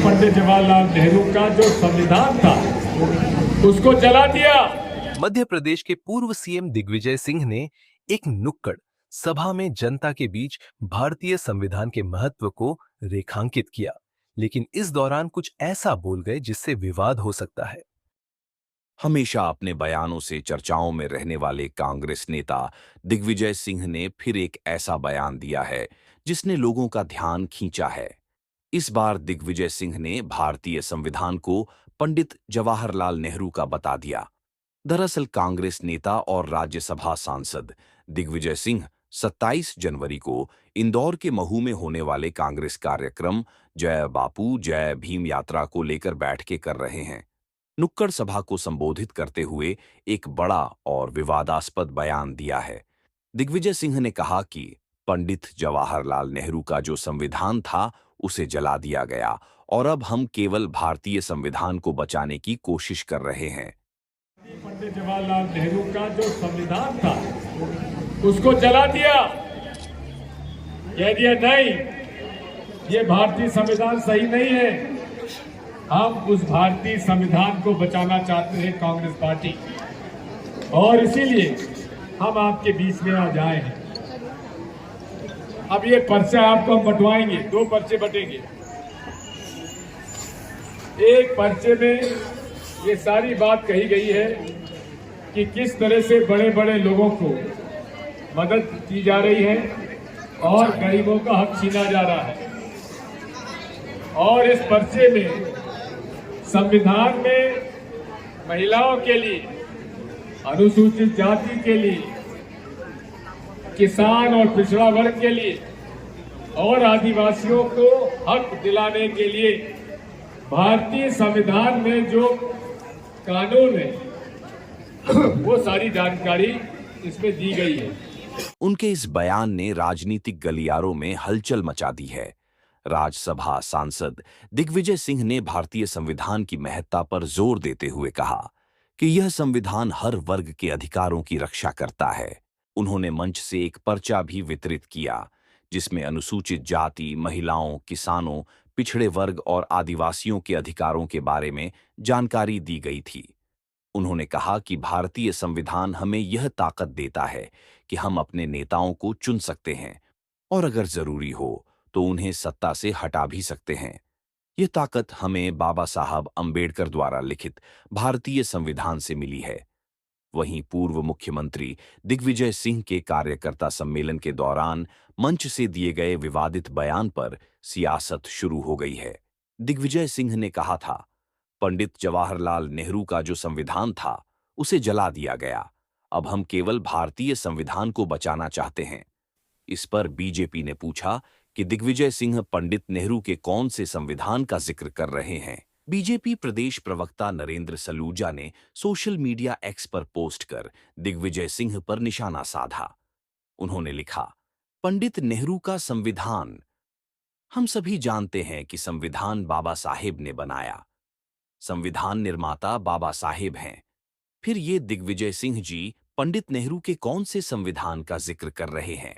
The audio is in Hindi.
पंडित जवाहरलाल नेहरू का जो संविधान था उसको जला दिया। मध्य प्रदेश के पूर्व सीएम दिग्विजय सिंह ने एक नुक्कड़ सभा में जनता के बीच भारतीय संविधान के महत्व को रेखांकित किया, लेकिन इस दौरान कुछ ऐसा बोल गए जिससे विवाद हो सकता है। हमेशा अपने बयानों से चर्चाओं में रहने वाले कांग्रेस नेता दिग्विजय सिंह ने फिर एक ऐसा बयान दिया है जिसने लोगों का ध्यान खींचा है। इस बार दिग्विजय सिंह ने भारतीय संविधान को पंडित जवाहरलाल नेहरू का बता दिया। दरअसल कांग्रेस नेता और राज्यसभा सांसद दिग्विजय सिंह 27 जनवरी को इंदौर के महू में होने वाले कांग्रेस कार्यक्रम जय बापू जय भीम यात्रा को लेकर बैठकें कर रहे हैं। नुक्कड़ सभा को संबोधित करते हुए एक बड़ा और विवादास्पद बयान दिया है। दिग्विजय सिंह ने कहा कि पंडित जवाहरलाल नेहरू का जो संविधान था उसे जला दिया गया और अब हम केवल भारतीय संविधान को बचाने की कोशिश कर रहे हैं। पंडित जवाहरलाल नेहरू का जो संविधान था उसको जला दिया, कह दिया नहीं, ये भारतीय संविधान सही नहीं है। हम उस भारतीय संविधान को बचाना चाहते हैं कांग्रेस पार्टी, और इसीलिए हम आपके बीच में आज आए हैं। अब ये पर्चे आपको हम बंटवाएंगे, 2 पर्चे बटेंगे। एक पर्चे में ये सारी बात कही गई है कि किस तरह से बड़े बड़े लोगों को मदद की जा रही है और गरीबों का हक छीना जा रहा है। और इस पर्चे में संविधान में महिलाओं के लिए, अनुसूचित जाति के लिए, किसान और पिछड़ा वर्ग के लिए और आदिवासियों को हक दिलाने के लिए भारतीय संविधान में जो कानून है वो सारी जानकारी इसमें दी गई है। उनके इस बयान ने राजनीतिक गलियारों में हलचल मचा दी है। राज्यसभा सांसद दिग्विजय सिंह ने भारतीय संविधान की महत्ता पर जोर देते हुए कहा कि यह संविधान हर वर्ग के अधिकारों की रक्षा करता है। उन्होंने मंच से एक पर्चा भी वितरित किया जिसमें अनुसूचित जाति, महिलाओं, किसानों, पिछड़े वर्ग और आदिवासियों के अधिकारों के बारे में जानकारी दी गई थी। उन्होंने कहा कि भारतीय संविधान हमें यह ताकत देता है कि हम अपने नेताओं को चुन सकते हैं और अगर जरूरी हो तो उन्हें सत्ता से हटा भी सकते हैं। ये ताकत हमें बाबा साहब अंबेडकर द्वारा लिखित भारतीय संविधान से मिली है। वहीं पूर्व मुख्यमंत्री दिग्विजय सिंह के कार्यकर्ता सम्मेलन के दौरान मंच से दिए गए विवादित बयान पर सियासत शुरू हो गई है। दिग्विजय सिंह ने कहा था, पंडित जवाहरलाल नेहरू का जो संविधान था उसे जला दिया गया, अब हम केवल भारतीय संविधान को बचाना चाहते हैं। इस पर बीजेपी ने पूछा कि दिग्विजय सिंह पंडित नेहरू के कौन से संविधान का जिक्र कर रहे हैं। बीजेपी प्रदेश प्रवक्ता नरेंद्र सलूजा ने सोशल मीडिया एक्स पर पोस्ट कर दिग्विजय सिंह पर निशाना साधा। उन्होंने लिखा, पंडित नेहरू का संविधान, हम सभी जानते हैं कि संविधान बाबा साहेब ने बनाया, संविधान निर्माता बाबा साहेब हैं। फिर ये दिग्विजय सिंह जी पंडित नेहरू के कौन से संविधान का जिक्र कर रहे हैं।